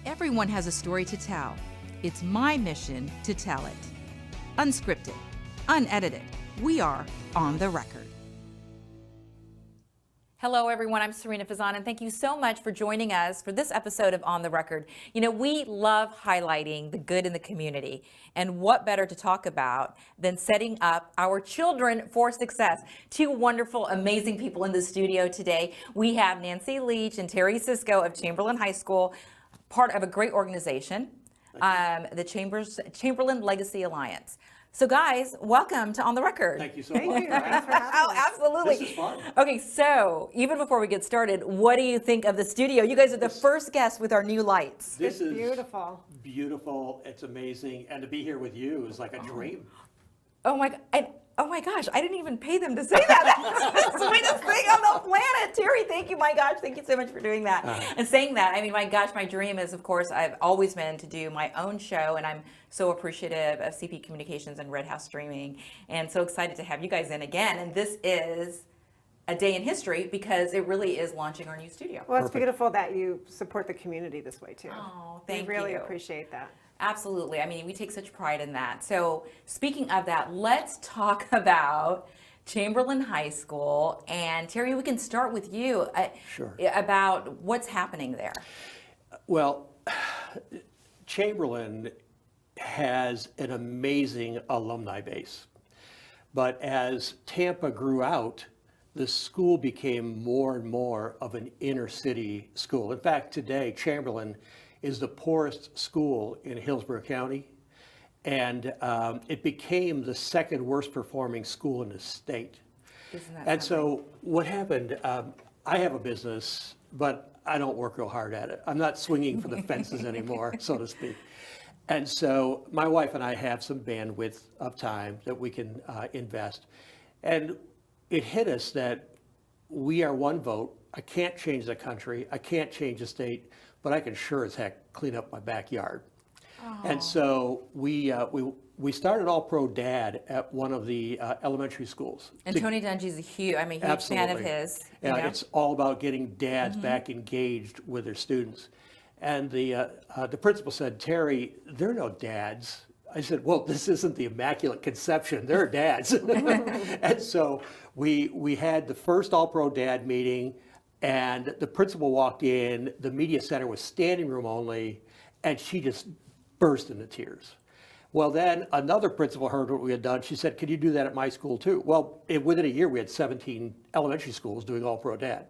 Everyone has a story to tell. It's my mission to tell it. Unscripted, unedited, we are on the record. Hello, everyone. I'm Sarina Fazan, and thank you so much for joining us for this episode of On the Record. You know, we love highlighting the good in the community, and what better to talk about than setting up our children for success. Two wonderful, amazing people in the studio today. We have Nancy Leach and Terry Cisco of Chamberlain High School, part of a great organization, the Chamberlain Legacy Alliance. So guys, welcome to On the Record. Thank you so much. Thank you. Thanks for having Oh, us. absolutely. This is fun. Okay, so even before we get started, what do you think of the studio? You guys are the first guests with our new lights. This is beautiful. beautiful. It's amazing. And to be here with you is like a dream. Oh my gosh, I didn't even pay them to say that. That's the sweetest thing on the planet. Terry, thank you, my gosh. Thank you so much for doing that. And saying that, I mean, my gosh, my dream is, of course, I've always been to do my own show, and I'm so appreciative of CP Communications and Red House Streaming, and so excited to have you guys in again. And this is a day in history because it really is launching our new studio. Well, it's beautiful that you support the community this way, too. Oh, thank you. We really appreciate that. Absolutely. I mean, we take such pride in that. So speaking of that, let's talk about Chamberlain High School. And Terry, we can start with you. Sure. About what's happening there. Well, Chamberlain has an amazing alumni base. But as Tampa grew out, the school became more and more of an inner city school. In fact, today, Chamberlain is the poorest school in Hillsborough County, and it became the second worst performing school in the state. And so what happened, I have a business, but I don't work real hard at it. I'm not swinging for the fences anymore, so to speak. And so my wife and I have some bandwidth of time that we can invest. And it hit us that we are one vote. I can't change the country. I can't change the state, but I can sure as heck clean up my backyard. Oh. And so we started All Pro Dad at one of the elementary schools. And Tony Dungy's a huge fan of his. Yeah, it's all about getting dads back engaged with their students. And the principal said, Terry, there are no dads. I said, well, this isn't the Immaculate Conception. There are dads. And so we had the first All Pro Dad meeting, and the principal walked in. The media center was standing room only, and she just burst into tears. Well, then another principal heard what we had done. She said, could you do that at my school too? Well, within a year, we had 17 elementary schools doing All Pro Dad.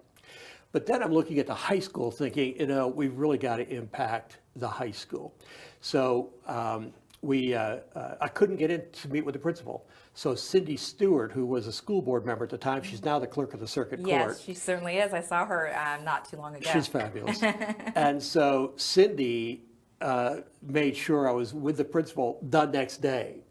But then I'm looking at the high school thinking, we've really got to impact the high school. So I couldn't get in to meet with the principal. So Cindy Stewart, who was a school board member at the time, she's now the clerk of the circuit court. Yes, she certainly is. I saw her not too long ago. She's fabulous. And so Cindy made sure I was with the principal the next day.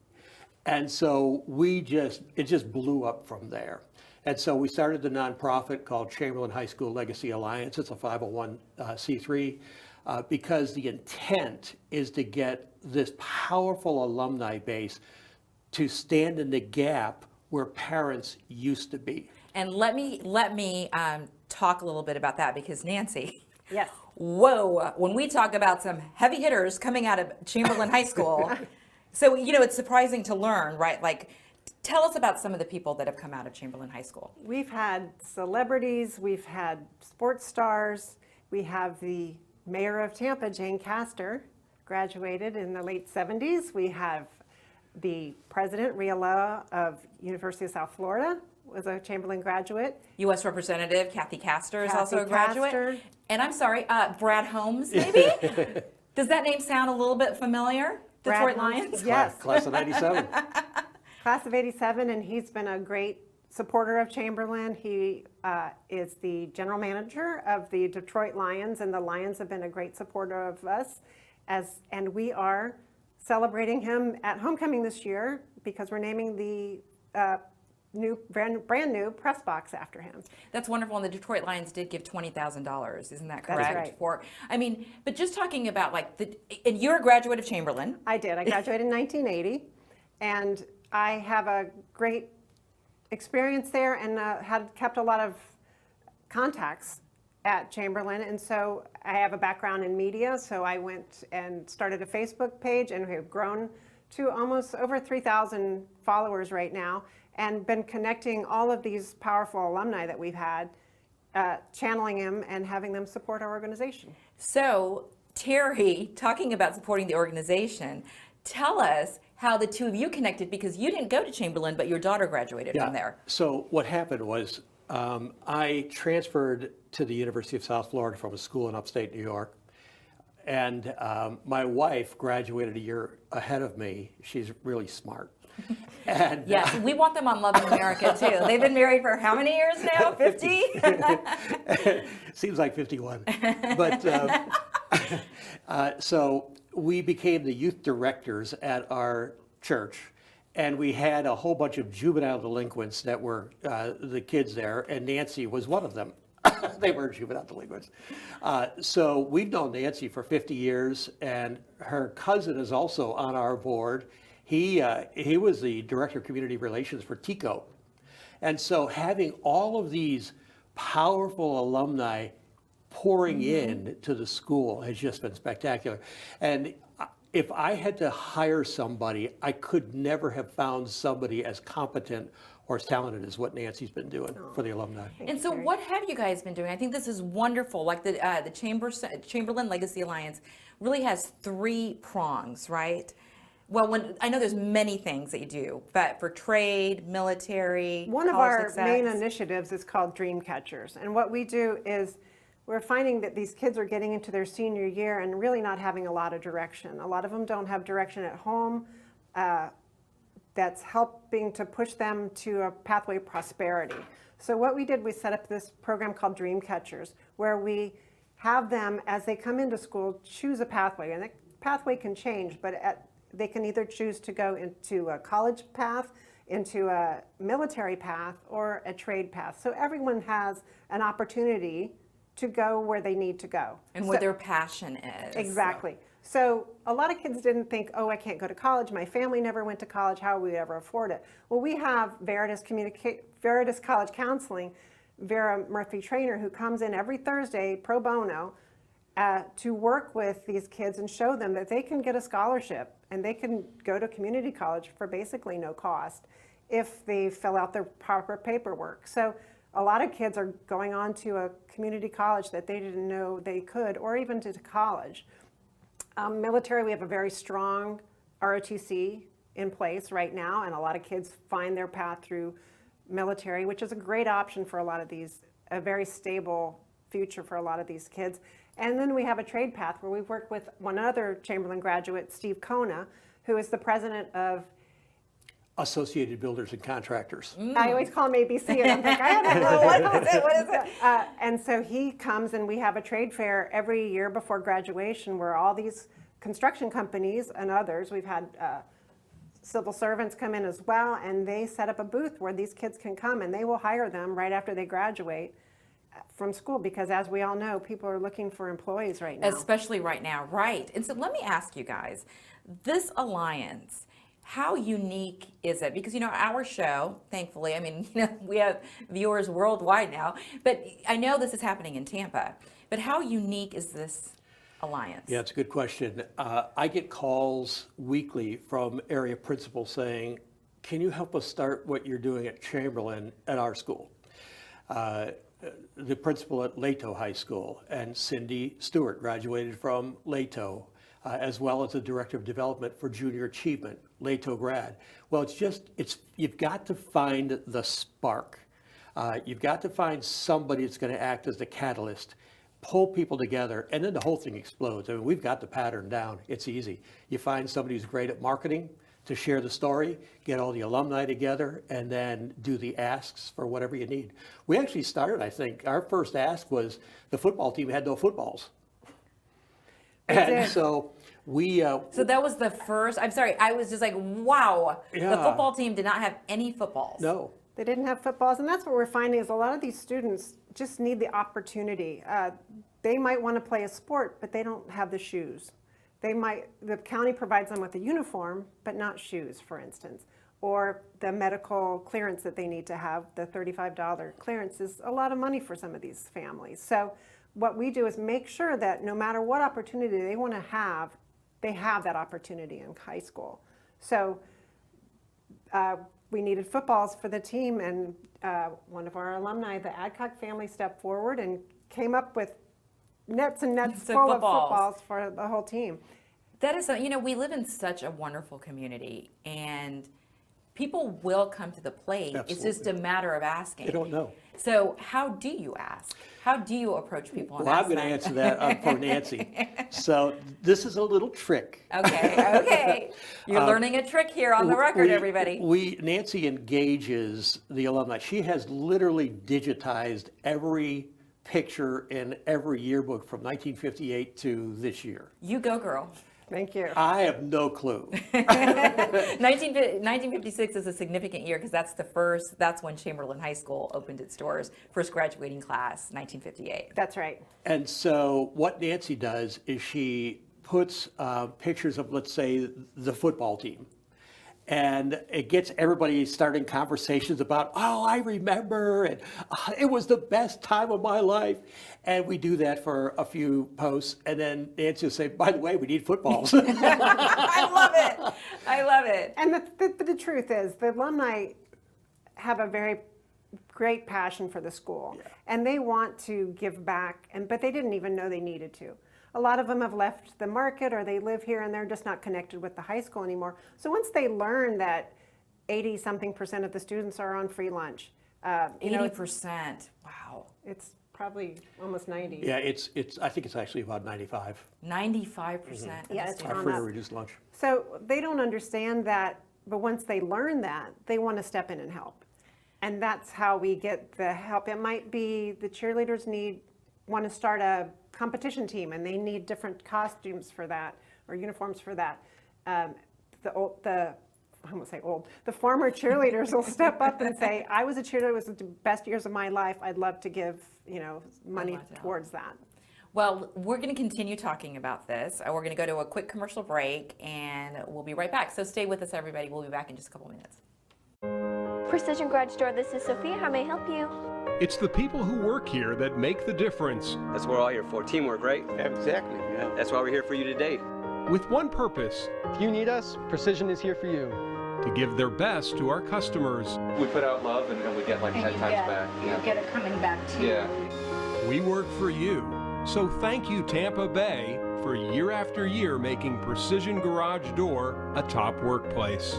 And so it just blew up from there. And so we started the nonprofit called Chamberlain High School Legacy Alliance. It's a 501c3 because the intent is to get this powerful alumni base to stand in the gap where parents used to be. And let me talk a little bit about that because Nancy. Yes. Whoa, when we talk about some heavy hitters coming out of Chamberlain High School, so it's surprising to learn, right? Like, tell us about some of the people that have come out of Chamberlain High School. We've had celebrities, we've had sports stars, we have the mayor of Tampa, Jane Castor, graduated in the late 70s. We have the president, Rhea Law of University of South Florida, was a Chamberlain graduate. U.S. Representative Kathy Castor is also a Kathy graduate. Castor. And I'm sorry, Brad Holmes, maybe? Does that name sound a little bit familiar? Detroit Lions? Yes. Class of 97. Class of 87, and he's been a great supporter of Chamberlain. He is the general manager of the Detroit Lions, and the Lions have been a great supporter of us. And we are celebrating him at homecoming this year because we're naming the brand new press box after him. That's wonderful, and the Detroit Lions did give $20,000. Isn't that correct? That's right. But just talking about and you're a graduate of Chamberlain. I did. I graduated in 1980, and I have a great experience there and had kept a lot of contacts at Chamberlain, and so I have a background in media, so I went and started a Facebook page, and we've grown to almost over 3,000 followers right now, and been connecting all of these powerful alumni that we've had, channeling them and having them support our organization. So, Terry, talking about supporting the organization, tell us how the two of you connected, because you didn't go to Chamberlain, but your daughter graduated from there. So what happened was I transferred to the University of South Florida from a school in upstate New York. And my wife graduated a year ahead of me. She's really smart. And, yes, we want them on Loving America too. They've been married for how many years now? 50? Seems like 51. But so we became the youth directors at our church. And we had a whole bunch of juvenile delinquents that were the kids there, and Nancy was one of them. They were juvenile delinquents. So we've known Nancy for 50 years, and her cousin is also on our board. He was the director of community relations for TICO. And so having all of these powerful alumni pouring in to the school has just been spectacular. And if I had to hire somebody, I could never have found somebody as competent or as talented as what Nancy's been doing for the alumni. And so what have you guys been doing? I think this is wonderful. Like the Chamberlain Legacy Alliance really has 3 prongs, right? Well, I know there's many things that you do, but for trade, military, one of our main initiatives is called Dream Catchers. And what we do is we're finding that these kids are getting into their senior year and really not having a lot of direction. A lot of them don't have direction at home. That's helping to push them to a pathway of prosperity. So what we did, we set up this program called Dream Catchers, where we have them, as they come into school, choose a pathway. And the pathway can change, but they can either choose to go into a college path, into a military path, or a trade path. So everyone has an opportunity to go where they need to go. And where their passion is. Exactly. So a lot of kids didn't think, oh, I can't go to college. My family never went to college. How will we ever afford it? Well, we have Veritas College Counseling, Vera Murphy Trainer, who comes in every Thursday pro bono to work with these kids and show them that they can get a scholarship and they can go to community college for basically no cost if they fill out their proper paperwork. So a lot of kids are going on to a community college that they didn't know they could, or even to college. Military, we have a very strong ROTC in place right now, and a lot of kids find their path through military, which is a great option for a lot of these, a very stable future for a lot of these kids. And then we have a trade path where we've worked with one other Chamberlain graduate, Steve Kona, who is the president of Associated Builders and Contractors. I always call him ABC, and I'm like, I don't know, what is it? And so he comes, and we have a trade fair every year before graduation where all these construction companies and others, we've had civil servants come in as well, and they set up a booth where these kids can come, and they will hire them right after they graduate from school, because as we all know, people are looking for employees right now. Especially right now, right. And so let me ask you guys, this alliance, how unique is it? Because, our show, thankfully, we have viewers worldwide now, but I know this is happening in Tampa, but how unique is this alliance? Yeah, it's a good question. I get calls weekly from area principals saying, can you help us start what you're doing at Chamberlain at our school? The principal at Leto High School, and Cindy Stewart graduated from Leto, as well as the Director of Development for Junior Achievement, Leto grad. Well, you've got to find the spark. You've got to find somebody that's going to act as the catalyst, pull people together, and then the whole thing explodes. We've got the pattern down. It's easy. You find somebody who's great at marketing to share the story, get all the alumni together, and then do the asks for whatever you need. We actually started, I think, our first ask was the football team had no footballs. And so we... so that was the first, I'm sorry, I was just like, wow, yeah. The football team did not have any footballs. No. They didn't have footballs, and that's what we're finding is a lot of these students just need the opportunity. They might want to play a sport, but they don't have the shoes. The county provides them with a uniform, but not shoes, for instance. Or the medical clearance that they need to have, the $35 clearance is a lot of money for some of these families. So what we do is make sure that no matter what opportunity they want to have, they have that opportunity in high school. So we needed footballs for the team, and one of our alumni, the Adcock family, stepped forward and came up with nets and nets full of footballs for the whole team. That is, you know, we live in such a wonderful community, and people will come to the plate. Absolutely. It's just a matter of asking. They don't know. So how do you ask? How do you approach people? And Well, I'm ask going to them? answer that for Nancy. So this is a little trick. Okay. You're learning a trick here on the record, everybody. Nancy engages the alumni. She has literally digitized every picture in every yearbook from 1958 to this year. You go, girl. Thank you. I have no clue. 1956 is a significant year because that's when Chamberlain High School opened its doors, first graduating class, 1958. That's right. And so what Nancy does is she puts pictures of, let's say, the football team. And it gets everybody starting conversations about, oh, I remember, and it was the best time of my life. And we do that for a few posts. And then Nancy will say, by the way, we need footballs. I love it. I love it. And the truth is, the alumni have a very great passion for the school. Yeah. And they want to give back, but they didn't even know they needed to. A lot of them have left the market, or they live here and they're just not connected with the high school anymore. So once they learn that 80-something% of the students are on free lunch, 80%. Wow. it's probably almost 90. Yeah, it's. I think it's actually about 95. 95%. Yeah, it's Our gone free up. or reduced lunch. So they don't understand that, but once they learn that, they want to step in and help. And that's how we get the help. It might be the cheerleaders want to start a competition team, and they need different costumes for that, or uniforms for that. The former cheerleaders will step up and say, I was a cheerleader, it was the best years of my life, I'd love to give money towards that. Well, we're going to continue talking about this. We're going to go to a quick commercial break, and we'll be right back. So stay with us, everybody. We'll be back in just a couple minutes. Precision Garage Store, this is Sophia. How may I help you? It's the people who work here that make the difference. That's what we're all here for, teamwork, right? Exactly, yeah. That's why we're here for you today. With one purpose: If you need us, Precision is here for you. to give their best to our customers. We put out love and we get like 10 times back. You get it coming back too. Yeah. We work for you. So thank you, Tampa Bay, for year after year making Precision Garage Door a top workplace.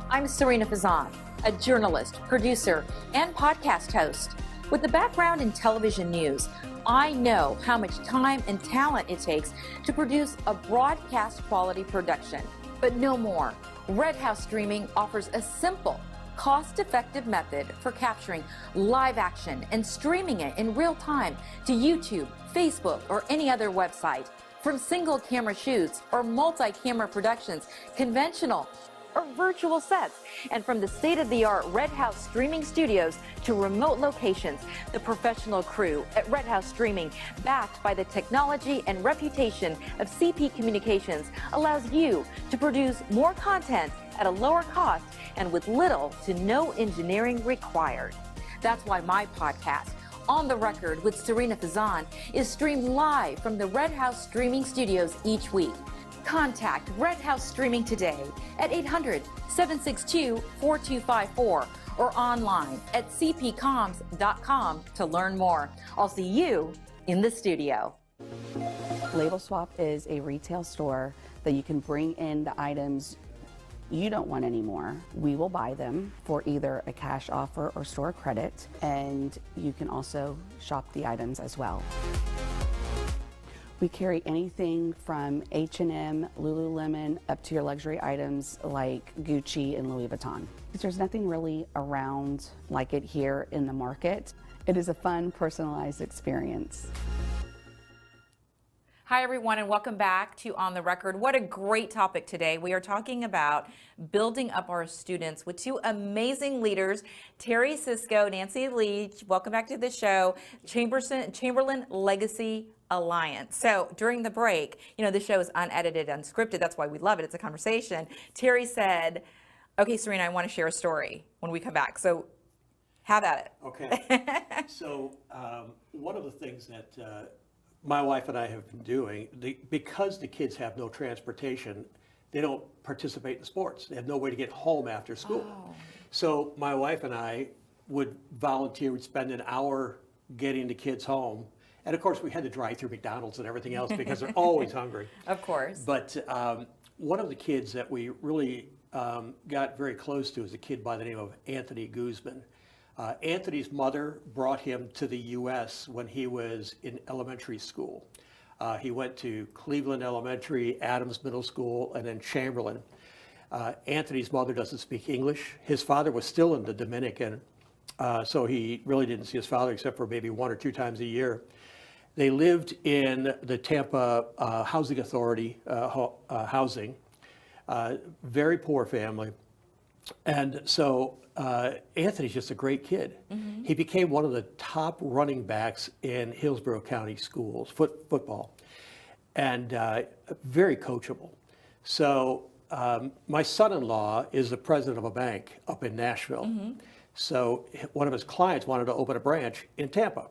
I'm Sarina Fazan, a journalist, producer, and podcast host. With a background in television news, I know how much time and talent it takes to produce a broadcast quality production. But no more. Red House Streaming offers a simple, cost-effective method for capturing live action and streaming it in real time to YouTube, Facebook, or any other website. From single camera shoots or multi-camera productions, conventional or virtual sets, and from the state-of-the-art Red House Streaming Studios to remote locations, the professional crew at Red House Streaming, backed by the technology and reputation of CP Communications, allows you to produce more content at a lower cost and with little to no engineering required. That's why my podcast, On the Record with Sarina Fazan, is streamed live from the Red House Streaming Studios each week. Contact Red House Streaming today at 800-762-4254 or online at cpcoms.com to learn more. I'll see you in the studio. LabelSwap is a retail store that you can bring in the items you don't want anymore. We will buy them for either a cash offer or store credit, and you can also shop the items as well. We carry anything from H&M, Lululemon, up to your luxury items like Gucci and Louis Vuitton. There's nothing really around like it here in the market. It is a fun, personalized experience. Hi, everyone, and welcome back to On the Record. What a great topic today. We are talking about building up our students with two amazing leaders, Terry Cisco, Nancy Leach. Welcome back to the show, Chamberlain Legacy Alliance. So during the break, the show is unedited, unscripted. That's why we love it. It's a conversation. Terry said, okay, Sarina, I want to share a story when we come back. So Have at it. Okay. So one of the things that my wife and I have been doing, because the kids have no transportation, they don't participate in sports. They have no way to get home after school. Oh. So my wife and I would volunteer, would spend an hour getting the kids home. And of course, we had to drive through McDonald's and everything else because they're always hungry. Of course. But one of the kids that we really got very close to is a kid by the name of Anthony Guzman. Anthony's mother brought him to the U.S. when he was in elementary school. He went to Cleveland Elementary, Adams Middle School, and then Chamberlain. Anthony's mother doesn't speak English. His father was still in the Dominican, so he really didn't see his father except for maybe 1 or 2 times a year. They lived in the Tampa Housing Authority housing, very poor family. And so Anthony's just a great kid. Mm-hmm. He became one of the top running backs in Hillsborough County schools, football, and very coachable. So my son-in-law is the president of a bank up in Nashville. Mm-hmm. So one of his clients wanted to open a branch in Tampa.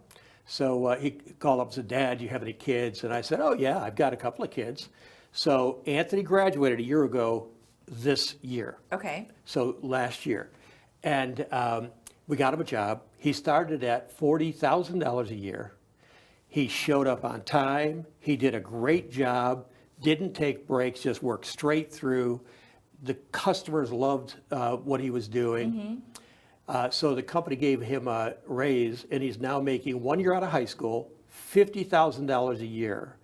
So he called up and said, "Dad, do you have any kids?" And I said, "Oh yeah, I've got a couple of kids." So Anthony graduated a year ago this year. Okay. So last year. And we got him a job. He started at $40,000 a year. He showed up on time. He did a great job, didn't take breaks, just worked straight through. The customers loved what he was doing. Mm-hmm. So the company gave him a raise, and he's now making 1 year out of high school, $50,000 a year.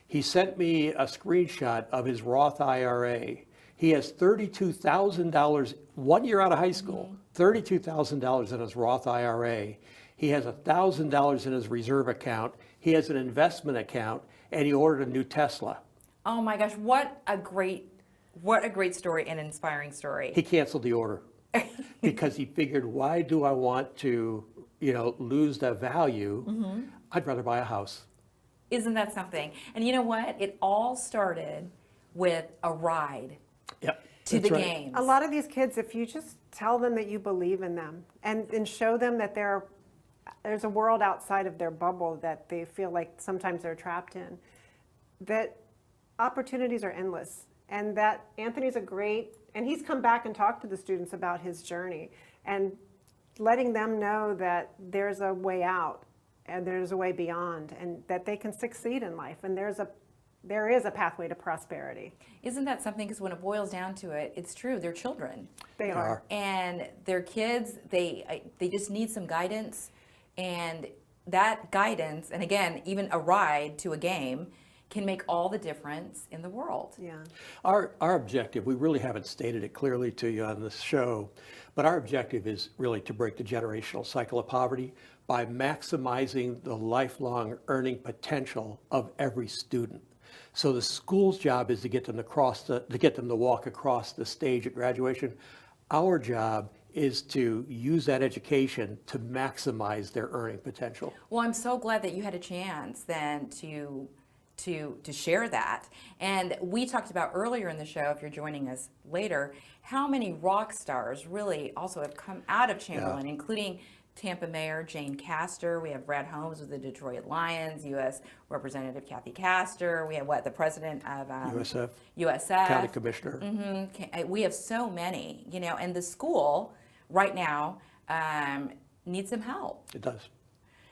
He sent me a screenshot of his Roth IRA. He has $32,000, 1 year out of high school, $32,000 in his Roth IRA. He has $1,000 in his reserve account. He has an investment account, and he ordered a new Tesla. Oh my gosh, what a great story and inspiring story. He canceled the order because he figured, why do I want to, lose that value? Mm-hmm. I'd rather buy a house. Isn't that something? And you know what? It all started with a ride. Yep, to the games. A lot of these kids, if you just tell them that you believe in them and show them that there's a world outside of their bubble that they feel like sometimes they're trapped in, that opportunities are endless. And that Anthony's and he's come back and talked to the students about his journey and letting them know that there's a way out and there's a way beyond and that they can succeed in life. And there is a pathway to prosperity. Isn't that something? Because when it boils down to it, it's true. They're children. They are. And they're kids. They just need some guidance. And that guidance, and again, even a ride to a game, can make all the difference in the world. Yeah. Our objective, we really haven't stated it clearly to you on this show, but our objective is really to break the generational cycle of poverty by maximizing the lifelong earning potential of every student. So the school's job is to get them to walk across the stage at graduation. Our job is to use that education to maximize their earning potential. Well, I'm so glad that you had a chance then to share that. And we talked about earlier in the show, if you're joining us later, how many rock stars really also have come out of Chamberlain, including Tampa Mayor Jane Castor. We have Brad Holmes with the Detroit Lions, U.S. Representative Kathy Castor. We have the president of USF. County Commissioner. Mm-hmm. We have so many, and the school right now needs some help. It does.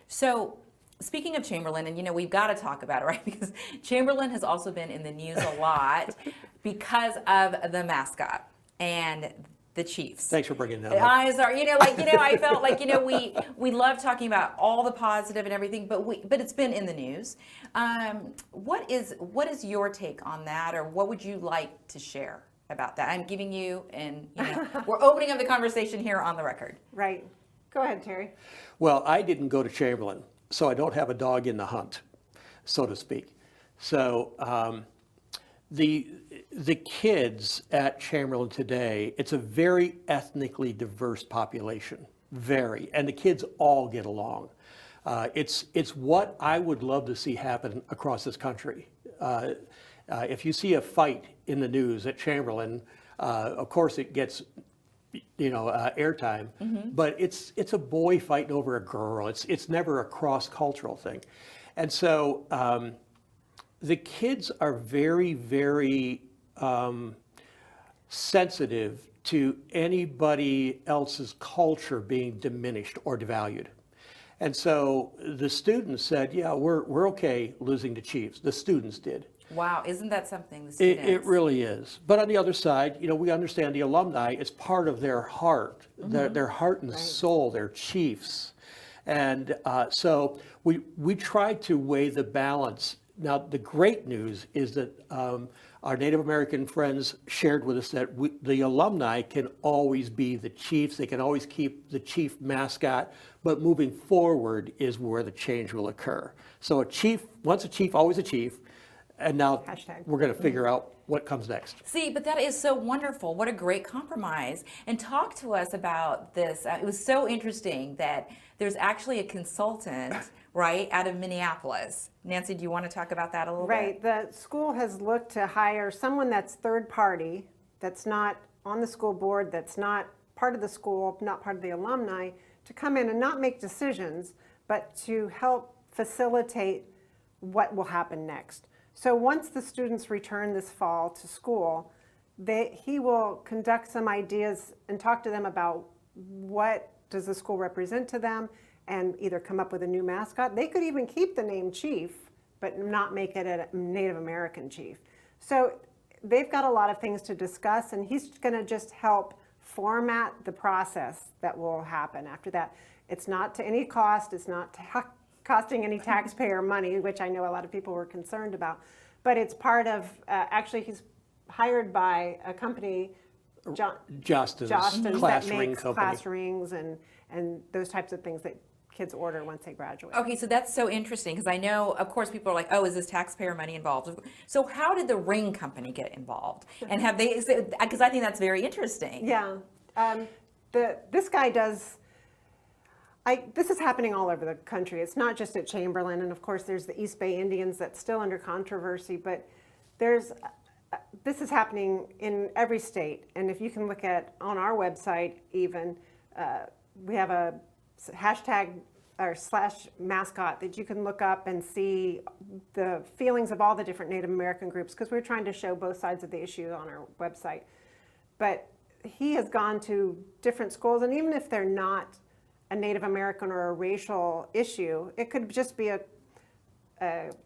So speaking of Chamberlain, and we've got to talk about it, right? Because Chamberlain has also been in the news a lot because of the mascot and the Chiefs. Thanks for bringing that up. I felt like, we love talking about all the positive and everything, but it's been in the news. What is your take on that, or what would you like to share about that? I'm giving you, and we're opening up the conversation here on the record. Right. Go ahead, Terry. Well, I didn't go to Chamberlain, so I don't have a dog in the hunt, so to speak. So the kids at Chamberlain today, it's a very ethnically diverse population, and the kids all get along. It's what I would love to see happen across this country. If you see a fight in the news at Chamberlain, of course it gets airtime, but it's a boy fighting over a girl. It's never a cross-cultural thing. And so the kids are very, very sensitive to anybody else's culture being diminished or devalued. And so the students said, yeah, we're okay losing to Chiefs. The students did. Wow, isn't that something, the students? It really is. But on the other side, we understand the alumni, it's part of their heart, their heart and soul, their Chiefs. And so we try to weigh the balance. Now, the great news is that our Native American friends shared with us that the alumni can always be the Chiefs. They can always keep the Chief mascot, but moving forward is where the change will occur. So a Chief, once a Chief, always a Chief. And now we're going to figure out what comes next. See, but that is so wonderful. What a great compromise. And talk to us about this. It was so interesting that there's actually a consultant, right, out of Minneapolis. Nancy, do you want to talk about that a little bit? Right. The school has looked to hire someone that's third party, that's not on the school board, that's not part of the school, not part of the alumni, to come in and not make decisions, but to help facilitate what will happen next. So once the students return this fall to school, he will conduct some ideas and talk to them about what does the school represent to them, and either come up with a new mascot. They could even keep the name Chief, but not make it a Native American Chief. So they've got a lot of things to discuss, and he's going to just help format the process that will happen after that. It's not to any cost. It's not costing any taxpayer money, which I know a lot of people were concerned about. But it's part of, actually he's hired by a company, Justin's that ring makes company. class rings and those types of things that kids order once they graduate. Okay, so that's so interesting, because I know, of course, people are like, oh, is this taxpayer money involved? So how did the ring company get involved? And have they, because I think that's very interesting. Yeah, this guy does, this is happening all over the country. It's not just at Chamberlain, and of course there's the East Bay Indians that's still under controversy, but this is happening in every state. And if you can look at, on our website even, we have a hashtag or /mascot that you can look up and see the feelings of all the different Native American groups, because we're trying to show both sides of the issue on our website. But he has gone to different schools, and even if they're not a Native American or a racial issue, it could just be a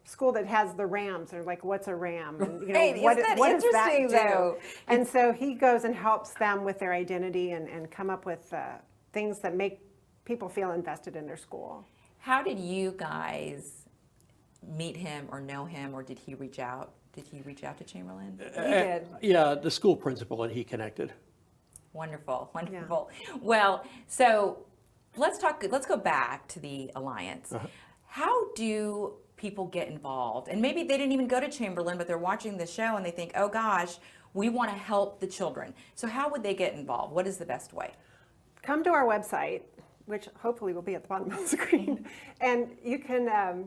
school that has the Rams, or like, what's a Ram? And, Right, what isn't that does that interesting, do? though? And so he goes and helps them with their identity and come up with things that make people feel invested in their school. How did you guys meet him or know him, or did he reach out? Did he reach out to Chamberlain? He did. Yeah, the school principal and he connected. Wonderful, wonderful. Yeah. Well, so let's go back to the Alliance. How do people get involved? And maybe they didn't even go to Chamberlain, but they're watching the show and they think, oh gosh, we want to help the children. So how would they get involved? What is the best way? Come to our website, which hopefully will be at the bottom of the screen, and you can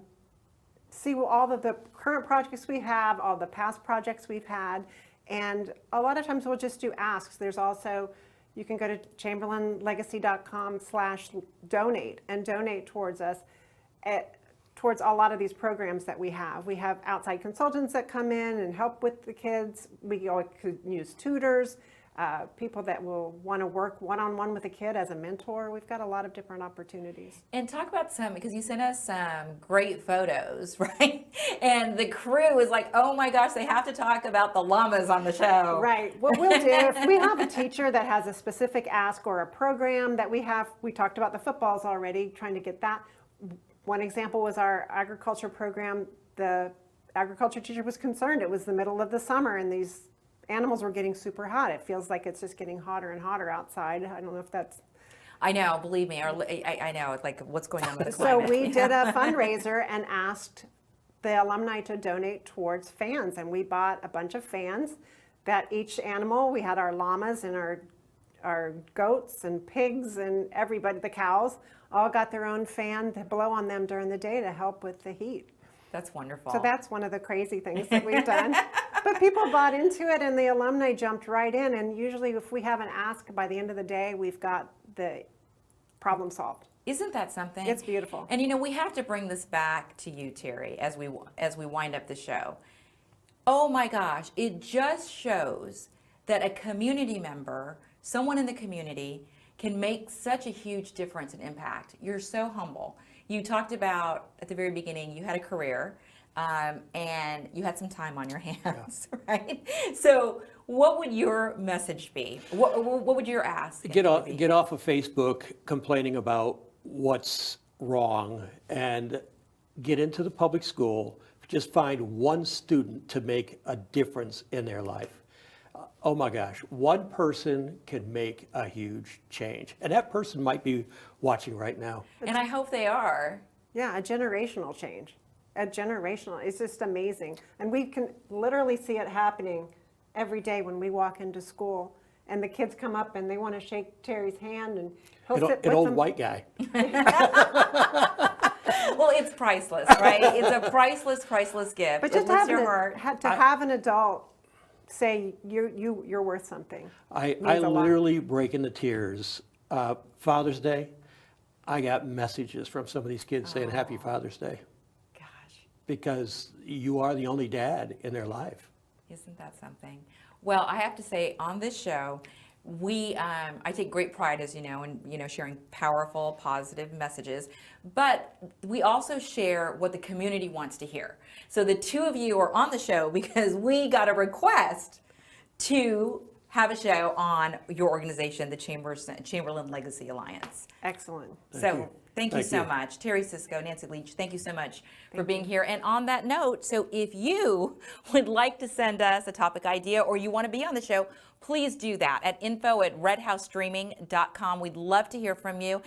see all of the current projects we have, all the past projects we've had, and a lot of times we'll just do asks. There's also, you can go to chamberlainlegacy.com/donate and donate towards us, towards a lot of these programs that we have. We have outside consultants that come in and help with the kids. We could use tutors. People that will want to work one-on-one with a kid as a mentor. We've got a lot of different opportunities. And talk about some, because you sent us some great photos, right? And the crew is like, oh my gosh, they have to talk about the llamas on the show. Right. What we'll do, if we have a teacher that has a specific ask or a program that we talked about the footballs already, trying to get that. One example was our agriculture program. The agriculture teacher was concerned. It was the middle of the summer and these animals were getting super hot. It feels like it's just getting hotter and hotter outside. I don't know if that's... I know, believe me, I know, it's like what's going on with the climate. So we did a fundraiser and asked the alumni to donate towards fans, and we bought a bunch of fans that each animal, we had our llamas and our goats and pigs and everybody, the cows, all got their own fan to blow on them during the day to help with the heat. That's wonderful. So that's one of the crazy things that we've done. But people bought into it, and the alumni jumped right in. And usually, if we have an ask, by the end of the day, we've got the problem solved. Isn't that something? It's beautiful. And we have to bring this back to you, Terry, as we wind up the show. Oh my gosh, it just shows that a community member, someone in the community, can make such a huge difference and impact. You're so humble. You talked about at the very beginning, you had a career and you had some time on your hands, right? So what would your message be? What would your ask? Get off of Facebook complaining about what's wrong and get into the public school. Just find one student to make a difference in their life. Oh my gosh, one person can make a huge change. And that person might be watching right now. And I hope they are. Yeah, a generational change. It's just amazing. And we can literally see it happening every day when we walk into school. And the kids come up and they want to shake Terry's hand, and he'll sit with them. An old white guy. Well, it's priceless, right? It's a priceless gift. But just have an adult say you're worth something. I literally break into tears. Father's Day, I got messages from some of these kids saying Happy Father's Day. Gosh. Because you are the only dad in their life. Isn't that something? Well, I have to say, on this show, I take great pride, as you know, in sharing powerful, positive messages, but we also share what the community wants to hear. So the two of you are on the show because we got a request to have a show on your organization, the Chamberlain Legacy Alliance. Excellent. Thank you so much. Terry Cisco, Nancy Leach, thank you so much for being here. And on that note, so if you would like to send us a topic idea or you want to be on the show, please do that at info@redhousestreaming.com. We'd love to hear from you.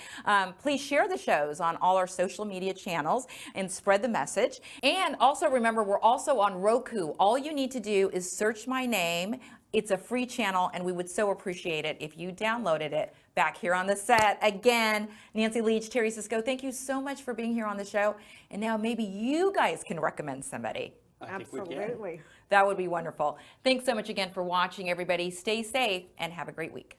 Please share the shows on all our social media channels and spread the message. And also remember, we're also on Roku. All you need to do is search my name. It's a free channel, and we would so appreciate it if you downloaded it. Back here on the set again, Nancy Leach, Terry Cisco, thank you so much for being here on the show. And now maybe you guys can recommend somebody. Absolutely. That would be wonderful. Thanks so much again for watching, everybody. Stay safe and have a great week.